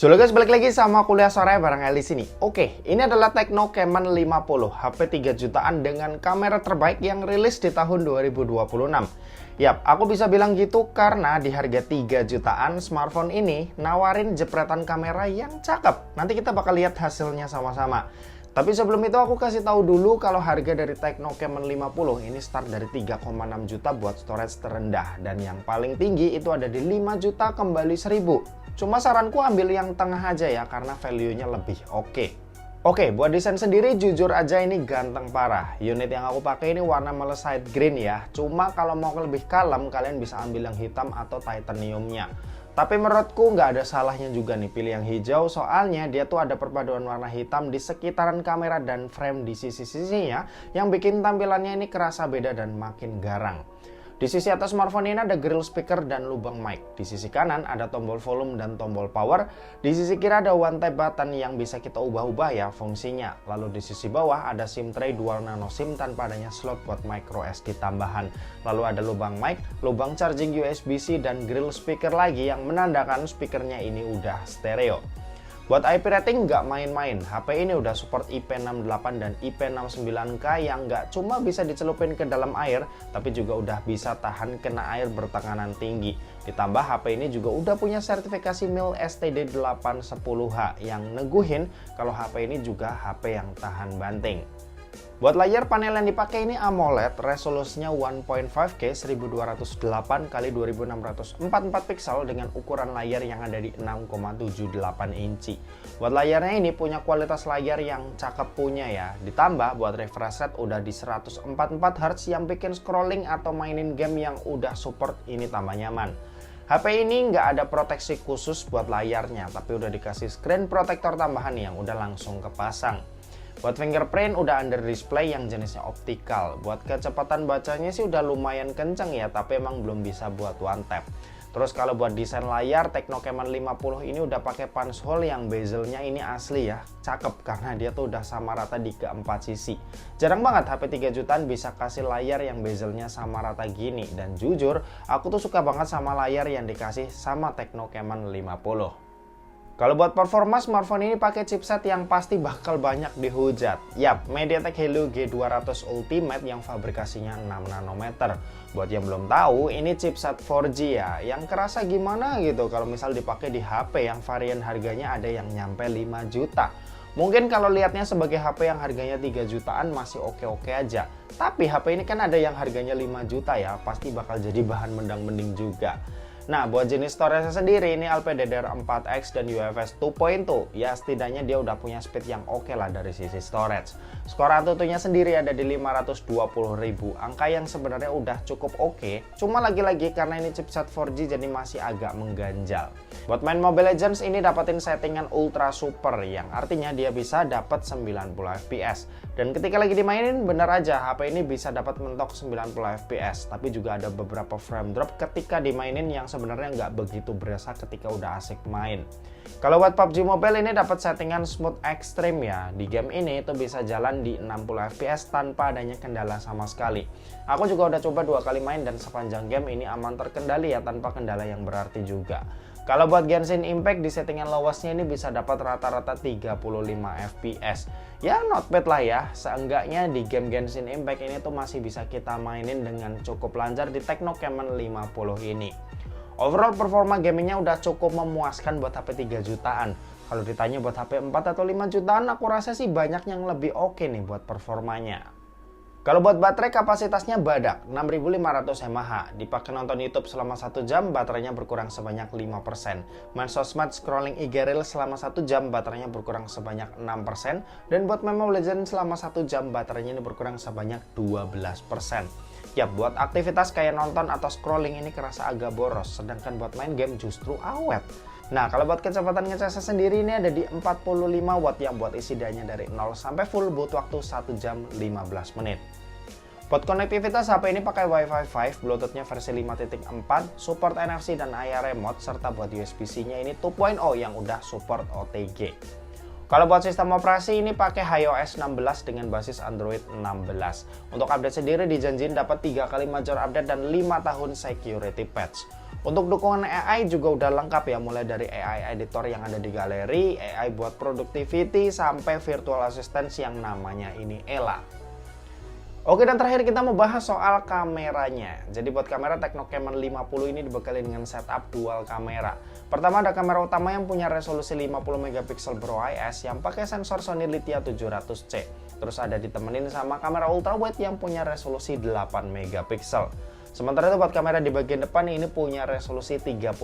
Halo guys, balik lagi sama kuliah sore bareng Ali sini. Oke, ini adalah Tecno Camon 50, HP 3 jutaan dengan kamera terbaik yang rilis di tahun 2026. Yap, aku bisa bilang gitu karena di harga 3 jutaan smartphone ini nawarin jepretan kamera yang cakep. Nanti kita bakal lihat hasilnya sama-sama. Tapi sebelum itu aku kasih tahu dulu kalau harga dari Tecno Camon 50 ini start dari 3,6 juta buat storage terendah. Dan yang paling tinggi itu ada di 5 juta kembali 1000. Cuma saranku ambil yang tengah aja ya karena value-nya lebih oke. Oke, buat desain sendiri jujur aja ini ganteng parah. Unit yang aku pakai ini warna Malachite Green ya. Cuma kalau mau lebih kalem kalian bisa ambil yang hitam atau titaniumnya. Tapi menurutku nggak ada salahnya juga nih pilih yang hijau, soalnya dia tuh ada perpaduan warna hitam di sekitaran kamera dan frame di sisi-sisinya yang bikin tampilannya ini kerasa beda dan makin garang. Di sisi atas smartphone ini ada grill speaker dan lubang mic. Di sisi kanan ada tombol volume dan tombol power. Di sisi kiri ada one tap button yang bisa kita ubah-ubah ya fungsinya. Lalu di sisi bawah ada SIM tray dual nano SIM tanpa adanya slot buat micro SD tambahan. Lalu ada lubang mic, lubang charging USB-C dan grill speaker lagi yang menandakan speakernya ini udah stereo. Buat IP rating nggak main-main, HP ini udah support IP68 dan IP69K yang nggak cuma bisa dicelupin ke dalam air, tapi juga udah bisa tahan kena air bertekanan tinggi. Ditambah HP ini juga udah punya sertifikasi MIL STD810H yang neguhin kalau HP ini juga HP yang tahan banting. Buat layar panel yang dipakai ini AMOLED, resolusinya 1.5K 1208x2644 pixel dengan ukuran layar yang ada di 6,78 inci. Buat layarnya ini punya kualitas layar yang cakep punya ya. Ditambah buat refresh rate udah di 144Hz yang bikin scrolling atau mainin game yang udah support ini tambah nyaman. HP ini nggak ada proteksi khusus buat layarnya, tapi udah dikasih screen protector tambahan yang udah langsung kepasang. Buat fingerprint udah under display yang jenisnya optikal. Buat kecepatan bacanya sih udah lumayan kenceng ya, tapi emang belum bisa buat one tap. Terus kalau buat desain layar, Tecno Camon 50 ini udah pakai punch hole yang bezelnya ini asli ya. Cakep karena dia tuh udah sama rata di keempat sisi. Jarang banget HP 3 jutaan bisa kasih layar yang bezelnya sama rata gini. Dan jujur, aku tuh suka banget sama layar yang dikasih sama Tecno Camon 50. Kalau buat performa, smartphone ini pakai chipset yang pasti bakal banyak dihujat. Yap, MediaTek Helio G200 Ultimate yang fabrikasinya 6 nanometer. Buat yang belum tahu, ini chipset 4G ya, yang kerasa gimana gitu kalau misal dipakai di HP yang varian harganya ada yang nyampe 5 juta. Mungkin kalau lihatnya sebagai HP yang harganya 3 jutaan masih oke-oke aja. Tapi HP ini kan ada yang harganya 5 juta ya, pasti bakal jadi bahan mendang-mending juga. Nah, buat jenis storage sendiri ini LPDDR4X dan UFS 2.2. Ya, setidaknya dia udah punya speed yang oke lah dari sisi storage. Skor ANTUTU-nya sendiri ada di 520.000. Angka yang sebenarnya udah cukup oke. Cuma lagi-lagi karena ini chipset 4G jadi masih agak mengganjal. Buat main Mobile Legends ini dapetin settingan Ultra Super yang artinya dia bisa dapat 90 fps. Dan ketika lagi dimainin bener aja HP ini bisa dapat mentok 90 fps. Tapi juga ada beberapa frame drop ketika dimainin yang sebenarnya nggak begitu berasa ketika udah asik main. Kalau buat PUBG Mobile ini dapat settingan smooth extreme ya. Di game ini itu bisa jalan di 60 fps tanpa adanya kendala sama sekali. Aku juga udah coba 2 kali main dan sepanjang game ini aman terkendali ya tanpa kendala yang berarti juga. Kalau buat Genshin Impact di settingan lowestnya ini bisa dapat rata-rata 35 fps. Ya not bad lah ya, seenggaknya di game Genshin Impact ini tuh masih bisa kita mainin dengan cukup lancar di Tecno Camon 50 ini. Overall performa gamingnya udah cukup memuaskan buat HP 3 jutaan. Kalau ditanya buat HP 4 atau 5 jutaan aku rasa sih banyak yang lebih oke nih buat performanya. Kalau buat baterai kapasitasnya badak 6500 mAh. Dipakai nonton YouTube selama 1 jam baterainya berkurang sebanyak 5%. Main sosmed scrolling IG Reel selama 1 jam baterainya berkurang sebanyak 6%. Dan buat main Mobile Legends selama 1 jam baterainya ini berkurang sebanyak 12%. Ya buat aktivitas kayak nonton atau scrolling ini kerasa agak boros. Sedangkan buat main game justru awet. Nah, kalau buat kecepatan ngecasnya sendiri ini ada di 45 watt yang buat isi dayanya dari 0 sampai full butuh waktu 1 jam 15 menit. Buat konektivitas HP ini pakai Wi-Fi 5, Bluetooth-nya versi 5.4, support NFC dan AI remote, serta buat USB-C-nya ini 2.0 yang udah support OTG. Kalau buat sistem operasi ini pakai iOS 16 dengan basis Android 16. Untuk update sendiri dijanjiin dapat 3 kali major update dan 5 tahun security patch. Untuk dukungan AI juga udah lengkap ya, mulai dari AI editor yang ada di galeri, AI buat productivity, sampai virtual assistant yang namanya ini Ella. Oke, dan terakhir kita mau bahas soal kameranya. Jadi buat kamera Tecno Camon 50 ini dibekali dengan setup dual kamera. Pertama ada kamera utama yang punya resolusi 50 megapiksel Pro IS yang pakai sensor Sony Lithia 700C. Terus ada ditemenin sama kamera ultrawide yang punya resolusi 8 megapiksel. Sementara itu buat kamera di bagian depan ini punya resolusi 32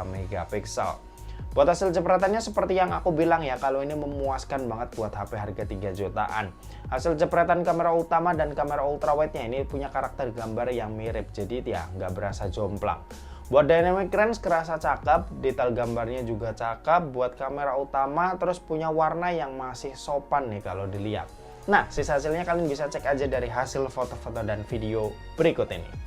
megapiksel. Buat hasil jepretannya seperti yang aku bilang ya, kalau ini memuaskan banget buat HP harga 3 jutaan. Hasil jepretan kamera utama dan kamera ultrawide-nya ini punya karakter gambar yang mirip, jadi ya nggak berasa jomplang. Buat dynamic range kerasa cakep, detail gambarnya juga cakep. Buat kamera utama terus punya warna yang masih sopan nih kalau dilihat. Nah, sisa hasilnya kalian bisa cek aja dari hasil foto-foto dan video berikut ini.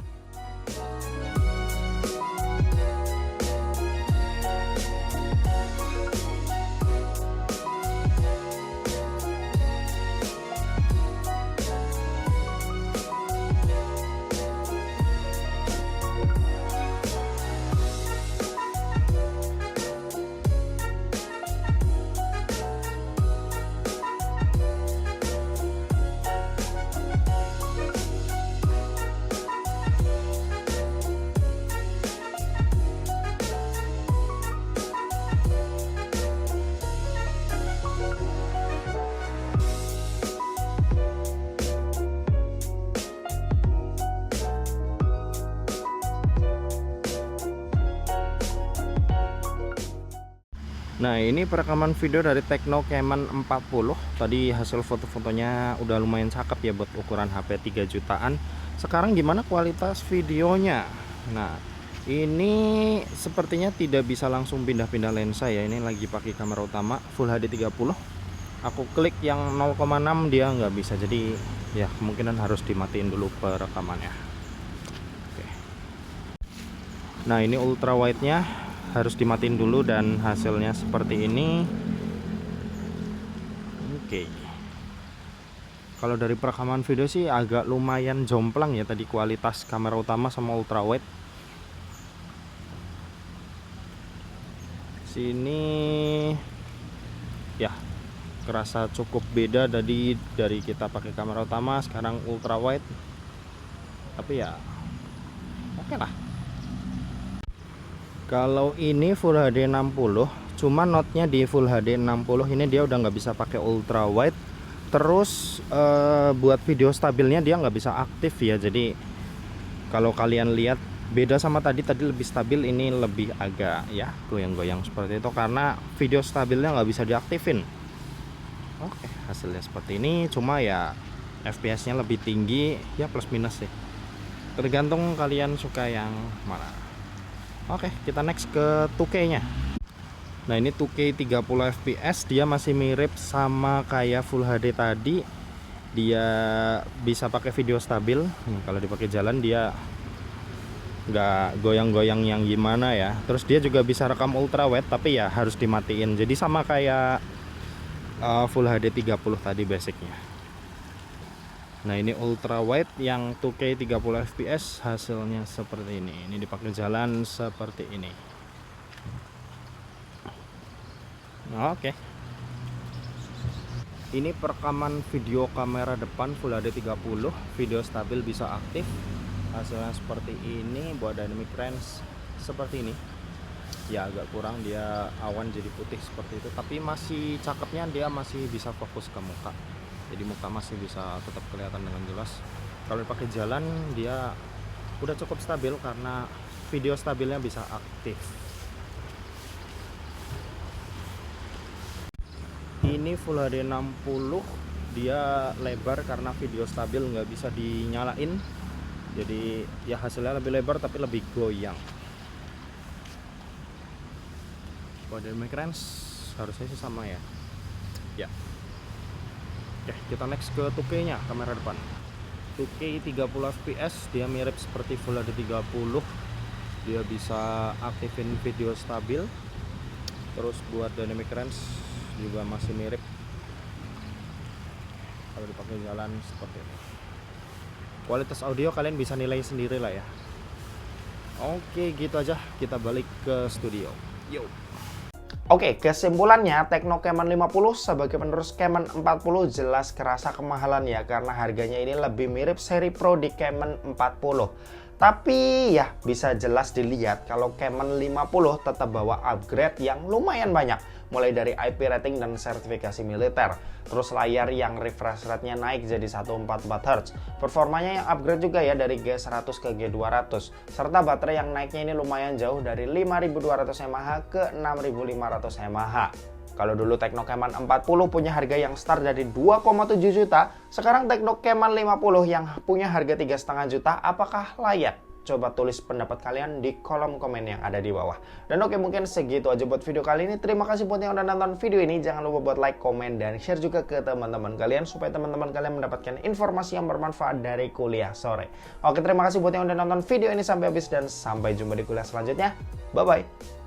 Nah, ini perekaman video dari Tecno Camon 40. Tadi hasil foto-fotonya udah lumayan cakep ya buat ukuran HP 3 jutaan. Sekarang gimana kualitas videonya? Nah, ini sepertinya tidak bisa langsung pindah-pindah lensa ya. Ini lagi pakai kamera utama Full HD 30. Aku klik yang 0,6 dia nggak bisa. Jadi ya kemungkinan harus dimatiin dulu perekamannya. Oke. Nah, ini ultrawide-nya harus dimatiin dulu dan hasilnya seperti ini. Oke. Kalau dari perekaman video sih agak lumayan jomplang ya tadi kualitas kamera utama sama ultrawide. Sini ya kerasa cukup beda dari kita pakai kamera utama sekarang ultrawide. Tapi ya oke lah. Kalau ini Full HD 60, cuma notnya di Full HD 60 ini dia udah nggak bisa pakai ultra wide. Terus buat video stabilnya dia nggak bisa aktif ya. Jadi kalau kalian lihat beda sama tadi lebih stabil, ini lebih agak ya goyang-goyang seperti itu karena video stabilnya nggak bisa diaktifin. Oke, hasilnya seperti ini. Cuma ya FPS-nya lebih tinggi ya, plus minus sih. Tergantung kalian suka yang mana. Oke, kita next ke 2K-nya. Nah, ini 2K 30 fps, dia masih mirip sama kayak Full HD tadi. Dia bisa pakai video stabil. Kalau dipakai jalan dia nggak goyang-goyang yang gimana ya. Terus dia juga bisa rekam ultrawide, tapi ya harus dimatiin. Jadi sama kayak Full HD 30 tadi basicnya. Nah, ini ultrawide yang 2K 30 fps hasilnya seperti ini. Ini dipakai jalan seperti ini. Oke. Ini perekaman video kamera depan Full HD 30, video stabil bisa aktif. Hasilnya seperti ini. Buat dynamic range seperti ini. Ya agak kurang, dia awan jadi putih seperti itu, tapi masih cakepnya dia masih bisa fokus ke muka. Jadi muka masih bisa tetap kelihatan dengan jelas. Kalau dipakai jalan dia udah cukup stabil karena video stabilnya bisa aktif. Ini Full HD 60, dia lebar karena video stabil nggak bisa dinyalain. Jadi ya hasilnya lebih lebar tapi lebih goyang. Kalau dynamic range harusnya sih sama ya. Ya. Oke, kita next ke 2K nya, kamera depan. 2K 30 fps, dia mirip seperti Full HD 30. Dia bisa aktifin video stabil. Terus buat dynamic range juga masih mirip. Kalau dipakai jalan seperti ini. Kualitas audio kalian bisa nilai sendiri lah ya. Oke, gitu aja, kita balik ke studio. Yo. Oke, kesimpulannya Tecno Camon 50 sebagai penerus Camon 40 jelas kerasa kemahalan ya, karena harganya ini lebih mirip seri Pro di Camon 40. Tapi ya bisa jelas dilihat kalau Camon 50 tetap bawa upgrade yang lumayan banyak, mulai dari IP rating dan sertifikasi militer. Terus layar yang refresh rate-nya naik jadi 144Hz. Performanya yang upgrade juga ya dari G100 ke G200. Serta baterai yang naiknya ini lumayan jauh dari 5200 mAh ke 6500 mAh. Kalau dulu Tecno Camon 40 punya harga yang start dari 2,7 juta, sekarang Tecno Camon 50 yang punya harga 3,5 juta, apakah layak? Coba tulis pendapat kalian di kolom komen yang ada di bawah. Dan oke, mungkin segitu aja buat video kali ini. Terima kasih buat yang udah nonton video ini. Jangan lupa buat like, komen, dan share juga ke teman-teman kalian supaya teman-teman kalian mendapatkan informasi yang bermanfaat dari kuliah sore. Oke, terima kasih buat yang udah nonton video ini sampai habis dan sampai jumpa di kuliah selanjutnya. Bye-bye.